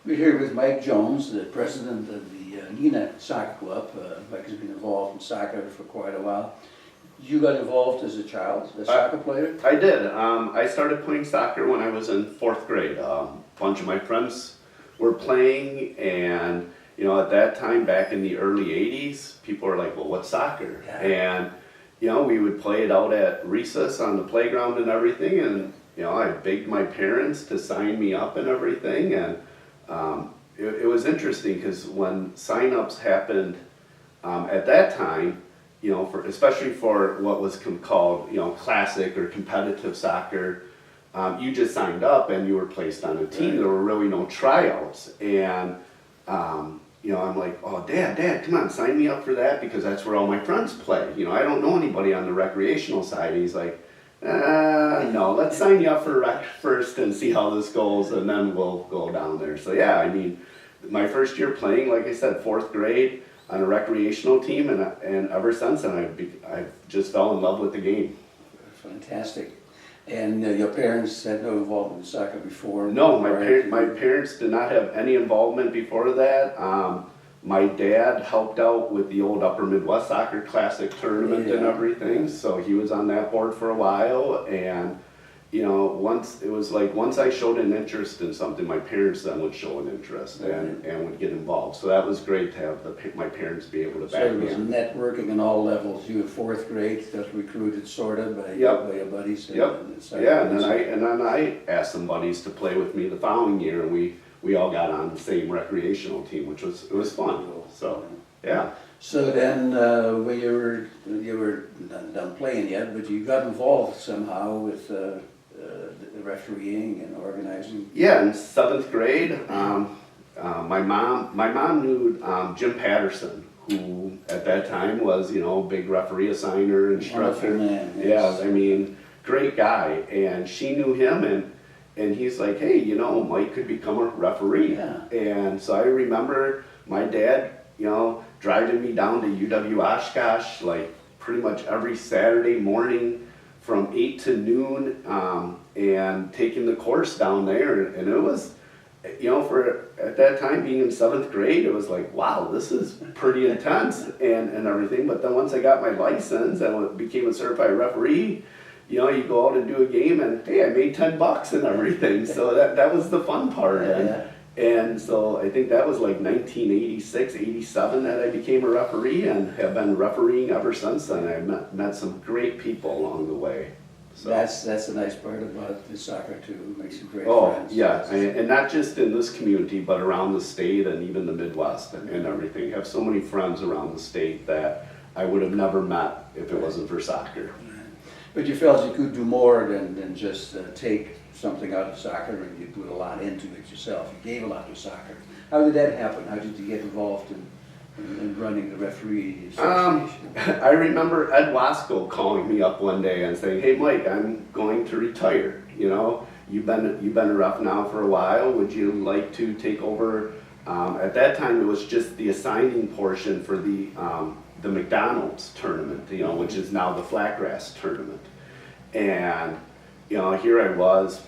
We're here with Mike Jones, the president of the Neenah Soccer Club. Mike has been involved in soccer for quite a while. You got involved as a child, a soccer player? I did. I started playing soccer when I was in 4th grade. A bunch of my friends were playing, and at that time, back in the early 80s, people were like, well, what's soccer? Yeah. And we would play it out at recess on the playground and everything, and I begged my parents to sign me up and everything, and it was interesting because when sign-ups happened at that time, especially for what was called classic or competitive soccer, you just signed up and you were placed on a team. Right. There were really no tryouts, and I'm like, oh, Dad, come on, sign me up for that because that's where all my friends play. I don't know anybody on the recreational side. He's like, no, let's sign you up for rec first and see how this goes, and then we'll go down there. So yeah, I mean, my first year playing, like I said, 4th grade on a recreational team, and ever since then, I've just fell in love with the game. Fantastic. And your parents had no involvement in soccer before? No, my parents did not have any involvement before that. My dad helped out with the old Upper Midwest Soccer Classic tournament and everything, so he was on that board for a while, and once I showed an interest in something, my parents then would show an interest and would get involved. So that was great to have my parents be able to back me. So it was networking on all levels. You were 4th grade, got recruited sort of by your buddies. Yep. And then I asked some buddies to play with me the following year, and we all got on the same recreational team, which was fun. So yeah. So then, when you were not done playing yet, but you got involved somehow with the refereeing and organizing. Yeah, in 7th grade, my mom knew Jim Patterson, who at that time was big referee assigner, instructor. Man, yes. Yeah, I mean, great guy, and she knew him, and he's like, hey, Mike could become a referee. Yeah. And so I remember my dad, driving me down to UW Oshkosh, like pretty much every Saturday morning from 8 to noon, and taking the course down there. And it was, for at that time being in 7th grade, it was like, wow, this is pretty intense and everything. But then once I got my license and became a certified referee, you go out and do a game, and hey, I made $10 and everything. So that was the fun part. And so I think that was like 1986, 87 that I became a referee, and have been refereeing ever since then. I've met some great people along the way. So. That's a nice part about the soccer too. It makes you great friends. Oh, yeah, and not just in this community, but around the state and even the Midwest and everything. I have so many friends around the state that I would have never met if it wasn't for soccer. But you felt you could do more than just take something out of soccer, and you put a lot into it yourself. You gave a lot to soccer. How did that happen? How did you get involved in running the referee association? I remember Ed Wasco calling me up one day and saying, hey Mike, I'm going to retire. You've been a ref now for a while. Would you like to take over? At that time it was just the assigning portion for the McDonald's tournament, which is now the Flatgrass tournament. And here I was,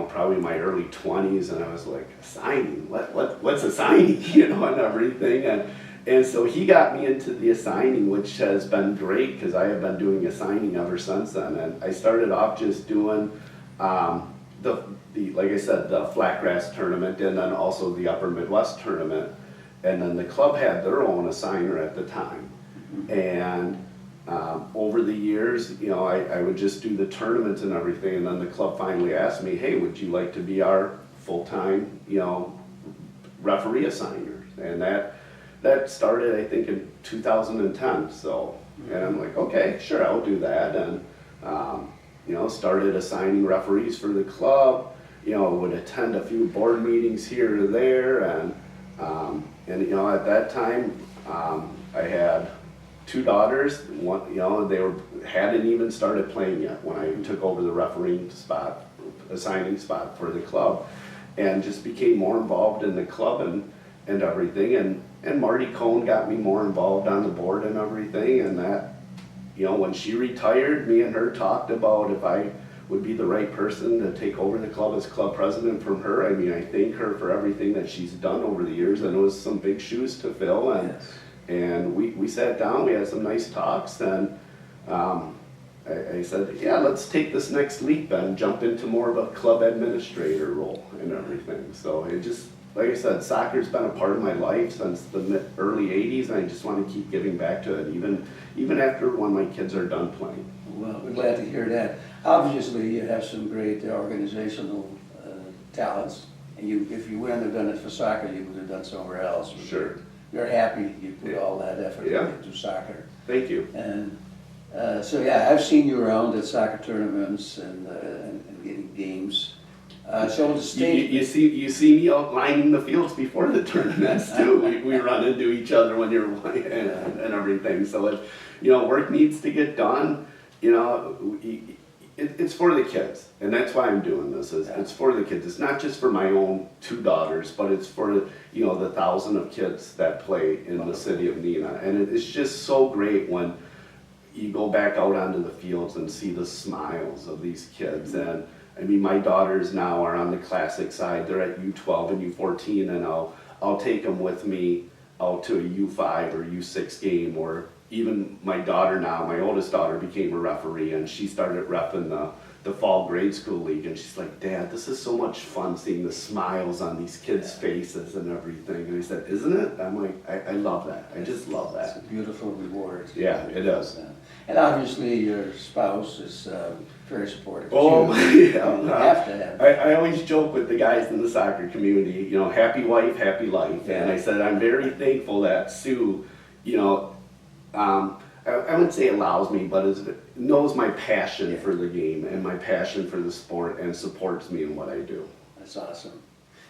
probably in my early 20s, and I was like, assigning? What's assigning? And everything. And so he got me into the assigning, which has been great because I have been doing assigning ever since then. And I started off just doing like I said, the Flatgrass tournament, and then also the Upper Midwest tournament. And then the club had their own assigner at the time. And over the years, I would just do the tournaments and everything, and then the club finally asked me, hey, would you like to be our full-time, referee assigner? And that started, I think, in 2010. So, and I'm like, okay, sure, I'll do that. And, started assigning referees for the club, would attend a few board meetings here or there. And at that time, I had 2 daughters. One, hadn't even started playing yet when I took over the refereeing spot, assigning spot for the club, and just became more involved in the club and everything. And Marty Cohn got me more involved on the board and everything. And that, when she retired, me and her talked about if I would be the right person to take over the club as club president from her. I mean, I thank her for everything that she's done over the years. I know it was some big shoes to fill, and Yes. and we sat down, we had some nice talks, and I said, yeah, let's take this next leap and jump into more of a club administrator role and everything. So it just, like I said, soccer's been a part of my life since the early 80s, and I just want to keep giving back to it, even after when my kids are done playing. Well, we're glad to hear that. Obviously, you have some great organizational talents, and if you wouldn't have done it for soccer, you would have done somewhere else. Sure. You're happy you put all that effort Yeah. into soccer. Thank you. And so, yeah, I've seen you around at soccer tournaments and getting games. So the You, state, you see me out lining the fields before the tournaments too. We run into each other when you're and everything. So if work needs to get done, it's for the kids, and that's why I'm doing this. It's for the kids. It's not just for my own 2 daughters, but it's for the 1,000 of kids that play in the city of Neenah. And it's just so great when you go back out onto the fields and see the smiles of these kids. And I mean, my daughters now are on the classic side. They're at U12 and U14, and I'll take them with me out to a U5 or U6 game. Or even my daughter now, my oldest daughter, became a referee, and she started repping the fall grade school league. And she's like, Dad, this is so much fun seeing the smiles on these kids' faces and everything. And I said, isn't it? I'm like, I love that. I just love it's a that. beautiful reward. Yeah, it is. And obviously, your spouse is very supportive. Oh, You yeah. have to have. I always joke with the guys in the soccer community, happy wife, happy life. And I said, I'm very thankful that Sue, I wouldn't say allows me, but knows my passion for the game and my passion for the sport and supports me in what I do. That's awesome.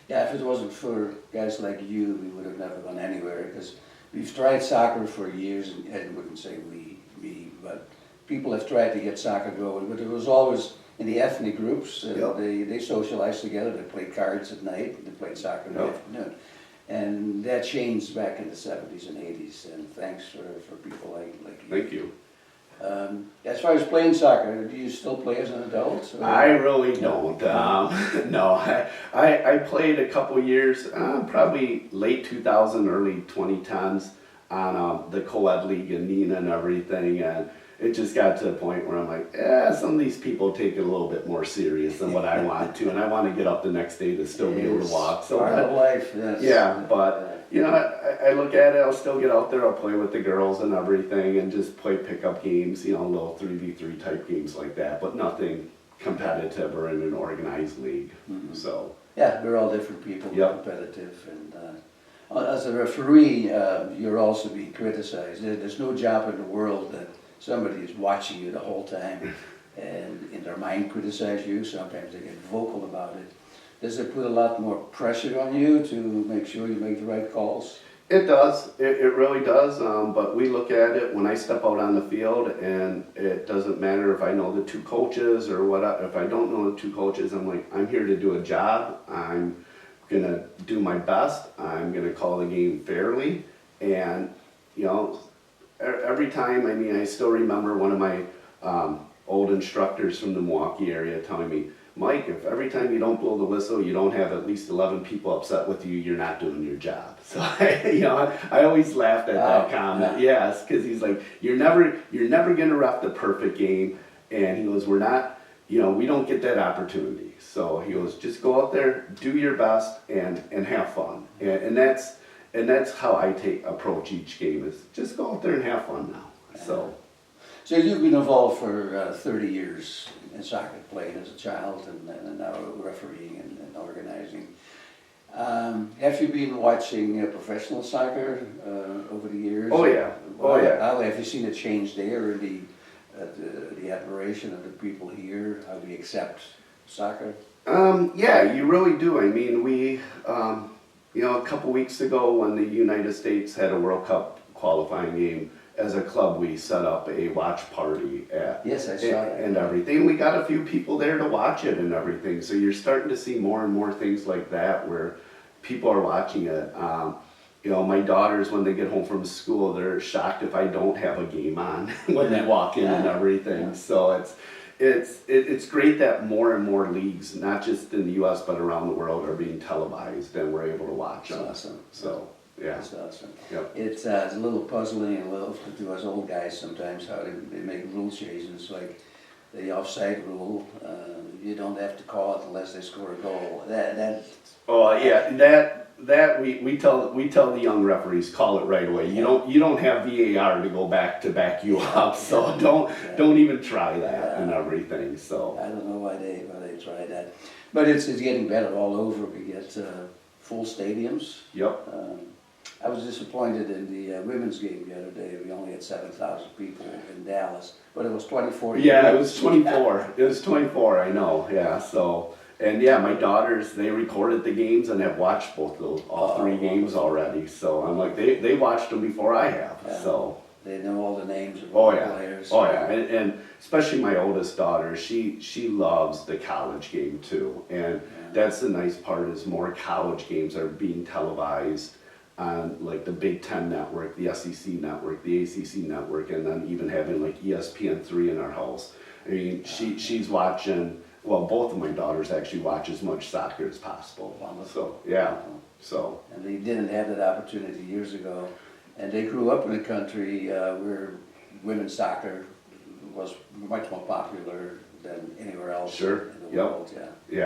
Yeah, if it wasn't for guys like you, we would have never gone anywhere, because we've tried soccer for years, and I wouldn't say me, but people have tried to get soccer going, but it was always in the ethnic groups, and Yep. they socialized together, they played cards at night, they played soccer in the Yep. afternoon. And that changed back in the 70s and 80s, and thanks for people like you. Thank you. As far as playing soccer, do you still play as an adult? Or? I really don't. No, I played a couple years, probably late 2000, early 2010s on the co-ed league in Neenah and everything, and it just got to a point where I'm like, some of these people take it a little bit more serious than what I want to, and I want to get up the next day to still be able to walk. So part of life, yes. yeah, but I look at it, I'll still get out there, I'll play with the girls and everything, and just play pickup games, little 3v3 type games like that, but nothing competitive or in an organized league. Mm-hmm. So Yeah, we're all different people, Yep. competitive, and as a referee, you're also being criticized. There's no job in the world that somebody is watching you the whole time and in their mind criticize you. Sometimes they get vocal about it. Does it put a lot more pressure on you to make sure you make the right calls? it does, it really does, but we look at it when I step out on the field, and it doesn't matter if I know the 2 coaches or what. If I don't know the 2 coaches, I'm like, I'm here to do a job. I'm gonna do my best. I'm gonna call the game fairly, and every time. I mean, I still remember one of my old instructors from the Milwaukee area telling me, Mike, if every time you don't blow the whistle, you don't have at least 11 people upset with you, you're not doing your job. So I always laughed at that comment. Yes, because he's like, you're never gonna ref the perfect game, and he goes, we're not. We don't get that opportunity. So he goes, just go out there, do your best, and have fun. And that's how I approach each game, is just go out there and have fun now. So you've been involved for 30 years in soccer, playing as a child and now refereeing and organizing. Have you been watching professional soccer over the years? Oh yeah. Oh yeah. How have you seen it change there, the admiration of the people here, how we accept soccer? Yeah, you really do. I mean, we, a couple weeks ago when the United States had a World Cup qualifying game, as a club we set up a watch party Yes, I saw that. and everything. We got a few people there to watch it and everything. So you're starting to see more and more things like that where people are watching it. My daughters, when they get home from school, they're shocked if I don't have a game on when they walk in and everything. So it's great that more and more leagues, not just in the U.S. but around the world, are being televised, and we're able to watch them. That's awesome. So yeah, That's awesome. Yep. It's a little puzzling and a little to us old guys sometimes how they make rule changes, like the offside rule. You don't have to call it unless they score a goal. That Oh yeah, that we tell the young referees, call it right away. You don't have VAR to go back to back you up, so don't even try that and everything. So I don't know why they tried that, but it's getting better all over. We get full stadiums. yep. I was disappointed in the women's game the other day. We only had 7,000 people in Dallas, but it was 24. Yeah, it was 24. It was 24. I know. Yeah. So and yeah, my daughters, they recorded the games and have watched all three games already. So I'm like, they watched them before I have. Yeah. So. They know all the names of Oh all the yeah, players. oh yeah, and especially my oldest daughter, she loves the college game too, and that's the nice part is more college games are being televised on like the Big Ten network, the SEC network, the ACC network, and then even having like ESPN3 in our house. I mean, she's watching. Well, both of my daughters actually watch as much soccer as possible. So yeah, so. And they didn't have that opportunity years ago. And they grew up in a country where women's soccer was much more popular than anywhere else Sure. in the Yep. world. Yeah. Yeah.